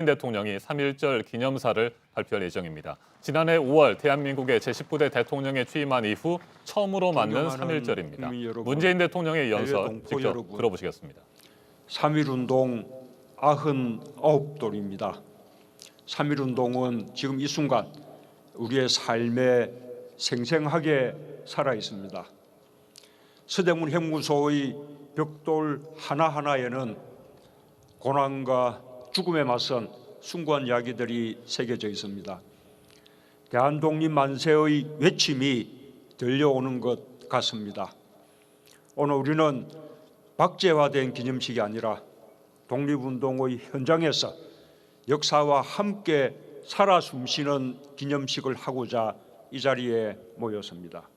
대통령이 3.1절 기념사를 발표할 예정입니다. 지난해 5월 대한민국의 제19대 대통령에 취임한 이후 처음으로 맞는 3.1절입니다. 문재인 대통령의 연설 직접 여러분, 들어보시겠습니다. 3.1운동 99돌입니다. 3.1운동은 지금 이 순간 우리의 삶에 생생하게 살아 있습니다. 서대문 형무소의 벽돌 하나하나에는 고난과 죽음에 맞선 숭고한 이야기들이 새겨져 있습니다. 대한독립 만세의 외침이 들려오는 것 같습니다. 오늘 우리는 박제화된 기념식이 아니라 독립운동의 현장에서 역사와 함께 살아 숨쉬는 기념식을 하고자 이 자리에 모였습니다.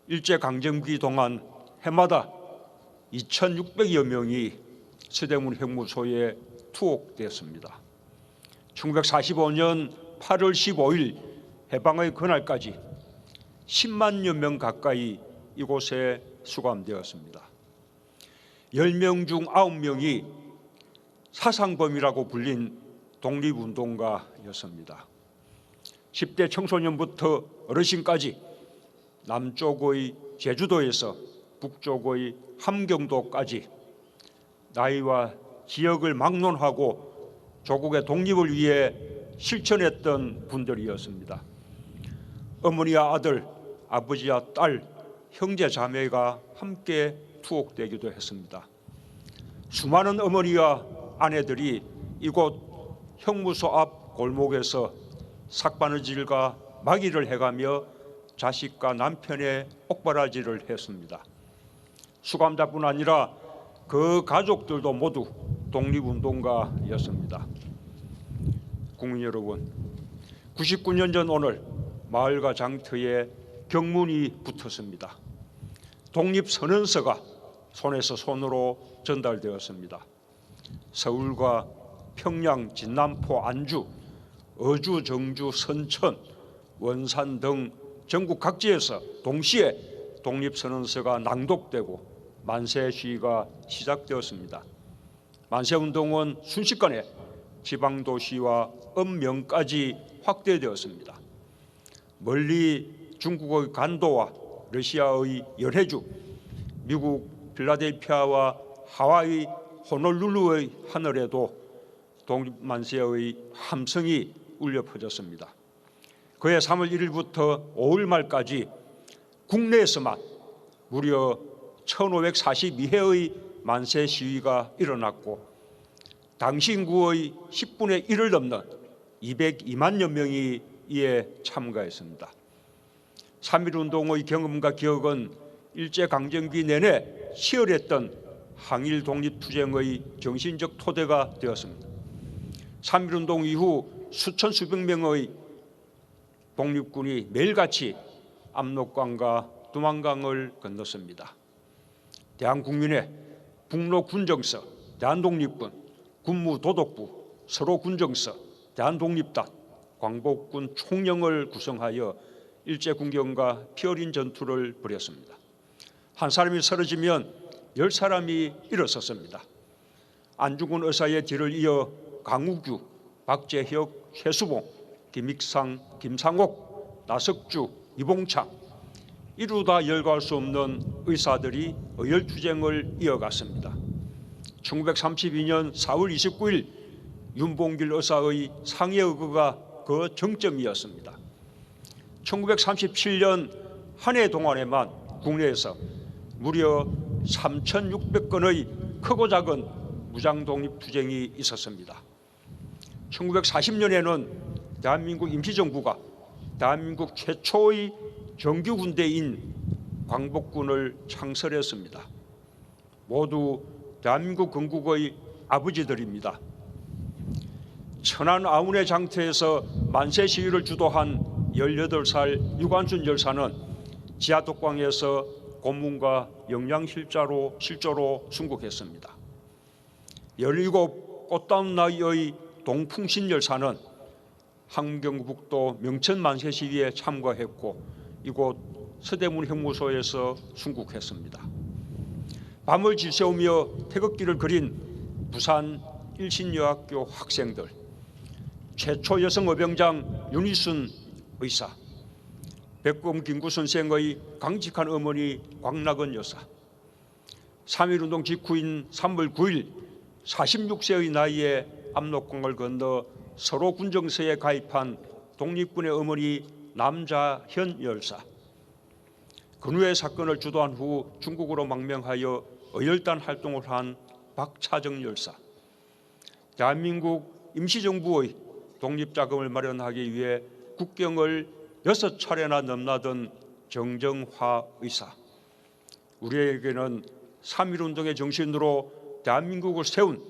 일제강점기 동안 해마다 2,600여 명이 서대문 형무소에 투옥되었습니다. 1945년 8월 15일 해방의 그날까지 10만여 명 가까이 이곳에 수감되었습니다. 10명 중 9명이 사상범이라고 불린 독립운동가였습니다. 10대 청소년부터 어르신까지 남쪽의 제주도에서 북쪽의 함경도까지 나이와 지역을 막론하고 조국의 독립을 위해 실천했던 분들이었습니다. 어머니와 아들, 아버지와 딸, 형제 자매가 함께 투옥되기도 했습니다. 수많은 어머니와 아내들이 이곳 형무소 앞 골목에서 삭바느질과 마기를 해가며 자식과 남편의 옥바라지를 했습니다. 수감자뿐 아니라 그 가족들도 모두 독립운동가였습니다. 국민 여러분, 99년 전 오늘 마을과 장터에 경문이 붙었습니다. 독립선언서가 손에서 손으로 전달되었습니다. 서울과 평양, 진남포, 안주, 어주, 정주, 선천, 원산 등 전국 각지에서 동시에 독립선언서가 낭독되고 만세 시위가 시작되었습니다. 만세운동은 순식간에 지방도시와 읍면까지 확대되었습니다. 멀리 중국의 간도와 러시아의 열해주, 미국 필라델피아와 하와이 호놀룰루의 하늘에도 독립만세의 함성이 울려 퍼졌습니다. 그해 3월 1일부터 5월 말까지 국내에서만 무려 1542회의 만세 시위가 일어났고 당시 인구의 10분의 1을 넘는 202만여 명이 이에 참가했습니다. 3.1운동의 경험과 기억은 일제강점기 내내 치열했던 항일 독립투쟁의 정신적 토대가 되었습니다. 3.1운동 이후 수천 수백 명의 독립군이 매일같이 압록강과 두만강을 건넜습니다. 대한국민회, 북로군정서, 대한독립군, 군무도독부, 서로군정서, 대한독립단, 광복군 총령을 구성하여 일제군경과 피어린 전투를 벌였습니다. 한 사람이 쓰러지면 10사람이 일어섰습니다. 안중근 의사의 뒤를 이어 강우규, 박재혁, 최수봉, 김익상, 김상옥, 나석주, 이봉창, 이루다 열거할 수 없는 의사들이 의열투쟁을 이어갔습니다. 1932년 4월 29일 윤봉길 의사의 상해의거가 그 정점이었습니다. 1937년 한 해 동안에만 국내에서 무려 3,600건의 크고 작은 무장독립투쟁이 있었습니다. 1940년에는 대한민국 임시정부가 대한민국 최초의 정규군대인 광복군을 창설했습니다. 모두 대한민국 건국의 아버지들입니다. 천안 아운의 장터에서 만세 시위를 주도한 18살 유관순 열사는 지하독방에서 고문과 영양실조로 순국했습니다. 17 꽃다운 나이의 동풍신 열사는 함경북도 명천 만세 시위에 참가했고 이곳 서대문 형무소에서 순국했습니다. 밤을 지새우며 태극기를 그린 부산 일신여학교 학생들, 최초 여성 의병장 윤희순 의사, 백범 김구 선생의 강직한 어머니 광락은 여사, 3.1운동 직후인 3월 9일 46세의 나이에 압록강을 건너 서로 군정서에 가입한 독립군의 어머니 남자현 열사, 근후의 사건을 주도한 후 중국으로 망명하여 의열단 활동을 한 박차정 열사, 대한민국 임시정부의 독립자금을 마련하기 위해 국경을 6차례나 넘나든 정정화 의사, 우리에게는 3.1운동의 정신으로 대한민국을 세운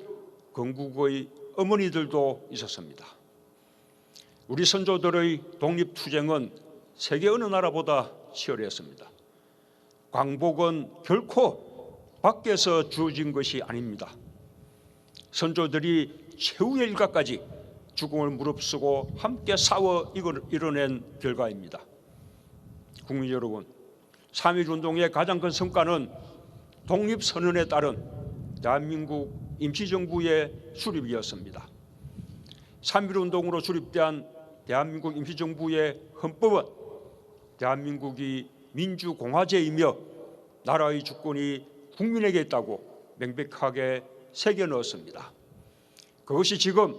건국의 어머니들도 있었습니다. 우리 선조들의 독립투쟁은 세계 어느 나라보다 치열했습니다. 광복은 결코 밖에서 주어진 것이 아닙니다. 선조들이 최후의 일각까지 죽음을 무릅쓰고 함께 싸워 이뤄낸 결과입니다. 국민 여러분, 3.1운동의 가장 큰 성과는 독립선언에 따른 대한민국 임시정부의 수립이었습니다. 3.1운동으로 수립된 대한민국 임시정부의 헌법은 대한민국이 민주공화제이며 나라의 주권이 국민에게 있다고 명백하게 새겨넣었습니다. 그것이 지금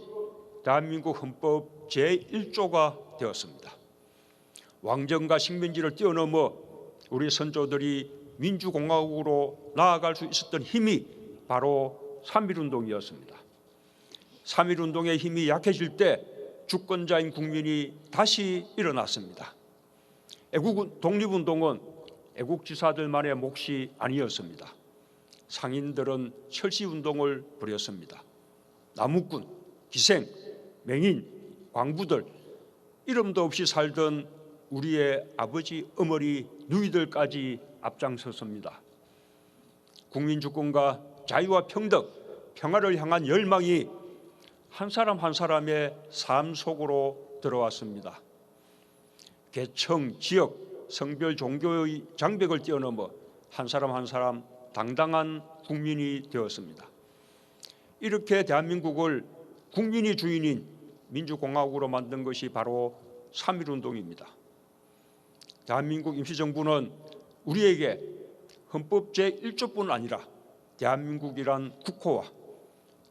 대한민국 헌법 제1조가 되었습니다. 왕정과 식민지를 뛰어넘어 우리 선조들이 민주공화국으로 나아갈 수 있었던 힘이 바로 3.1운동이었습니다. 3.1운동의 힘이 약해질 때 주권자인 국민이 다시 일어났습니다. 독립운동은 애국지사들만의 몫이 아니었습니다. 상인들은 철시운동을 벌였습니다. 나무꾼, 기생, 맹인, 광부들, 이름도 없이 살던 우리의 아버지, 어머니, 누이들까지 앞장섰습니다. 국민주권과 자유와 평등, 평화를 향한 열망이 한 사람 한 사람의 삶 속으로 들어왔습니다. 계층, 지역, 성별, 종교의 장벽을 뛰어넘어 한 사람 한 사람 당당한 국민이 되었습니다. 이렇게 대한민국을 국민이 주인인 민주공화국으로 만든 것이 바로 3.1운동입니다. 대한민국 임시정부는 우리에게 헌법 제1조뿐 아니라 대한민국이란 국호와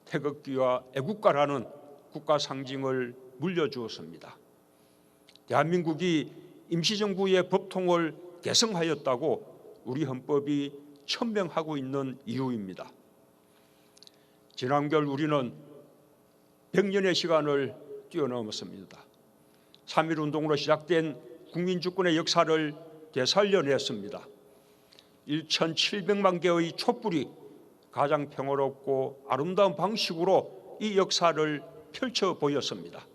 태극기와 애국가라는 국가 상징을 물려주었습니다. 대한민국이 임시정부의 법통을 계승하였다고 우리 헌법이 천명하고 있는 이유입니다. 지난 겨울 우리는 100년의 시간을 뛰어넘었습니다. 3.1운동으로 시작된 국민주권의 역사를 되살려냈습니다. 1,700만 개의 촛불이 가장 평화롭고 아름다운 방식으로 이 역사를 펼쳐 보였습니다.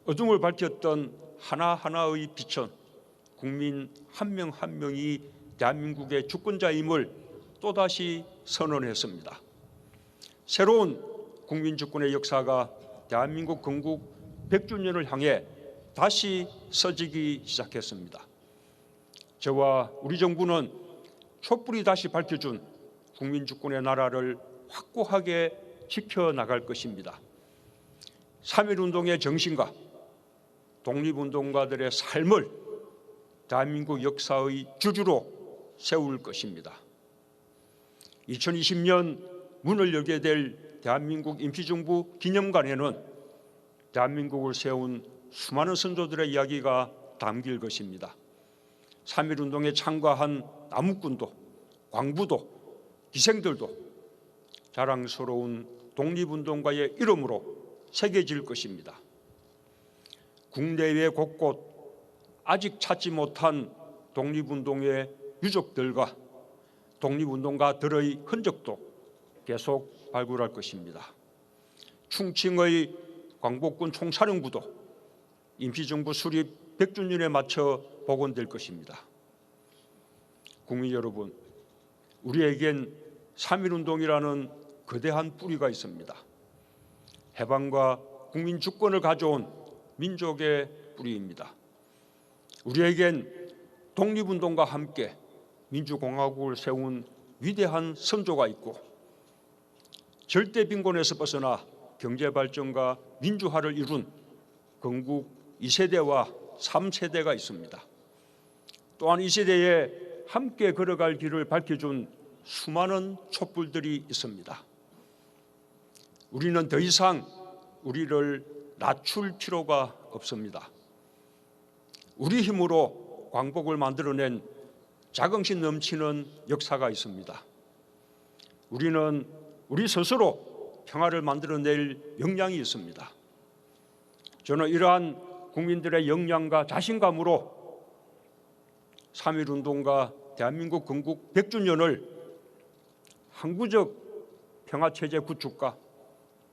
어둠을 밝혔던 하나하나의 빛은 국민 한 명 한 명이 대한민국의 주권자임을 또다시 선언했습니다. 새로운 국민주권의 역사가 대한민국 건국 100주년을 향해 다시 써지기 시작했습니다. 저와 우리 정부는 촛불이 다시 밝혀준 국민주권의 나라를 확고하게 지켜나갈 것입니다. 3.1운동의 정신과 독립운동가들의 삶을 대한민국 역사의 주주로 세울 것입니다. 2020년 문을 열게 될 대한민국 임시정부 기념관에는 대한민국을 세운 수많은 선조들의 이야기가 담길 것입니다. 3.1운동에 참가한 나무꾼도, 광부도, 기생들도 자랑스러운 독립운동가의 이름으로 새겨질 것입니다. 국내외 곳곳 아직 찾지 못한 독립운동의 유족들과 독립운동가들의 흔적도 계속 발굴할 것입니다. 충칭의 광복군 총사령부도 임시정부 수립 100주년에 맞춰 복원될 것입니다. 국민 여러분, 우리에겐 3.1운동이라는 거대한 뿌리가 있습니다. 해방과 국민주권을 가져온 민족의 뿌리입니다. 우리에겐 독립운동과 함께 민주공화국을 세운 위대한 선조가 있고 절대 빈곤에서 벗어나 경제 발전과 민주화를 이룬 건국 2세대와 3세대가 있습니다. 또한 이 세대에 함께 걸어갈 길을 밝혀준 수많은 촛불들이 있습니다. 우리는 더 이상 우리를 낮출 필요가 없습니다. 우리 힘으로 광복을 만들어낸 자긍심 넘치는 역사가 있습니다. 우리는 우리 스스로 평화를 만들어낼 역량이 있습니다. 저는 이러한 국민들의 역량과 자신감으로 3.1운동과 대한민국 건국 100주년을 항구적 평화체제 구축과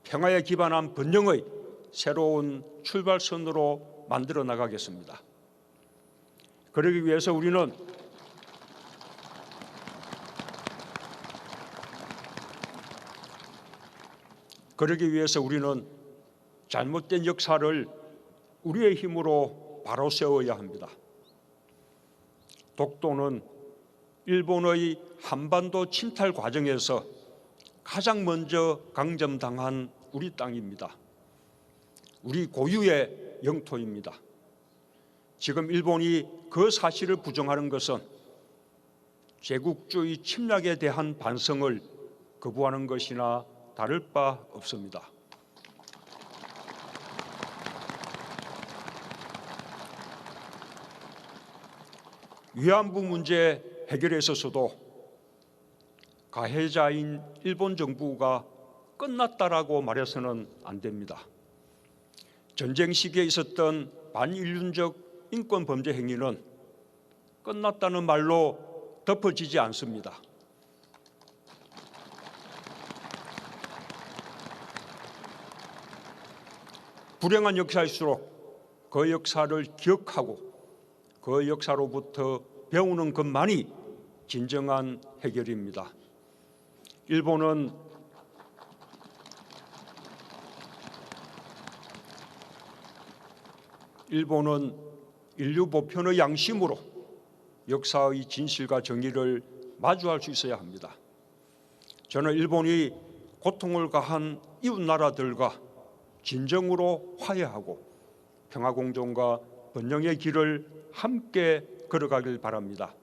평화에 기반한 번영의 새로운 출발선으로 만들어 나가겠습니다. 그러기 위해서 우리는 잘못된 역사를 우리의 힘으로 바로 세워야 합니다. 독도는 일본의 한반도 침탈 과정에서 가장 먼저 강점당한 우리 땅입니다. 우리 고유의 영토입니다. 지금 일본이 그 사실을 부정하는 것은 제국주의 침략에 대한 반성을 거부하는 것이나 다를 바 없습니다. 위안부 문제 해결에 있어서도 가해자인 일본 정부가 끝났다라고 말해서는 안 됩니다. 전쟁 시기에 있었던 반인륜적 인권 범죄 행위는 끝났다는 말로 덮어지지 않습니다. 불행한 역사일수록 그 역사를 기억하고 그 역사로부터 배우는 것만이 진정한 해결입니다. 일본은 인류 보편의 양심으로 역사의 진실과 정의를 마주할 수 있어야 합니다. 저는 일본이 고통을 가한 이웃 나라들과 진정으로 화해하고 평화공존과 번영의 길을 함께 걸어가길 바랍니다.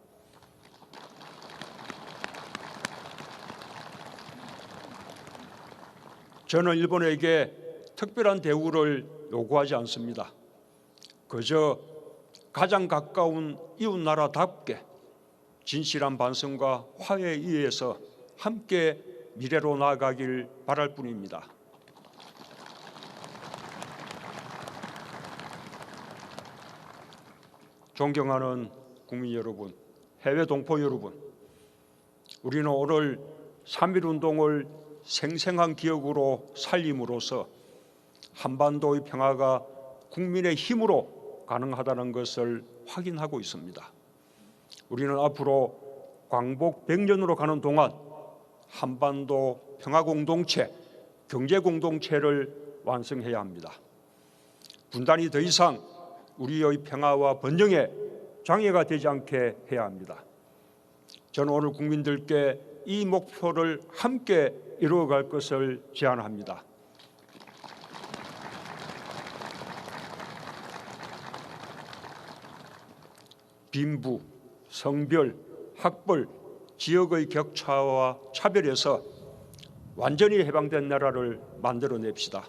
저는 일본에게 특별한 대우를 요구하지 않습니다. 그저 가장 가까운 이웃 나라답게 진실한 반성과 화해에 의해서 함께 미래로 나아가길 바랄 뿐입니다. 존경하는 국민 여러분, 해외 동포 여러분, 우리는 오늘 3.1운동을 생생한 기억으로 살림으로써 한반도의 평화가 국민의 힘으로 가능하다는 것을 확인하고 있습니다. 우리는 앞으로 광복 100년으로 가는 동안 한반도 평화공동체, 경제공동체를 완성해야 합니다. 분단이 더 이상 우리의 평화와 번영에 장애가 되지 않게 해야 합니다. 저는 오늘 국민들께 이 목표를 함께 이루어갈 것을 제안합니다. 빈부, 성별, 학벌, 지역의 격차와 차별에서 완전히 해방된 나라를 만들어냅시다.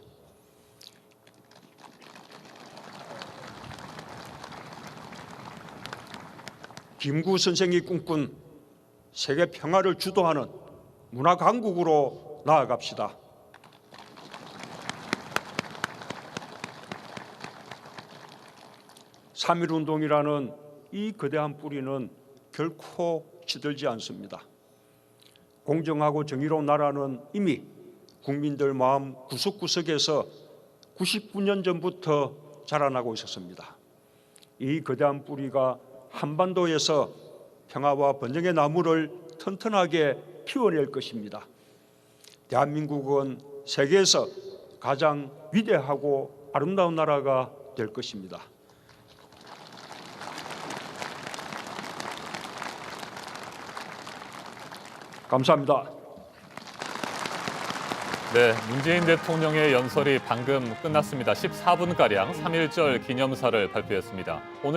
김구 선생이 꿈꾼 세계 평화를 주도하는 문화 강국으로 나아갑시다. (3.1운동이라는) 이 거대한 뿌리는 결코 시들지 않습니다. 공정하고 정의로운 나라는 이미 국민들 마음 구석구석에서 99년 전부터 자라나고 있었습니다. 이 거대한 뿌리가 한반도에서 평화와 번영의 나무를 튼튼하게 피워낼 것입니다. 대한민국은 세계에서 가장 위대하고 아름다운 나라가 될 것입니다. 감사합니다. 네, 문재인 대통령의 연설이 방금 끝났습니다. 14분가량 3.1절 기념사를 발표했습니다. 오늘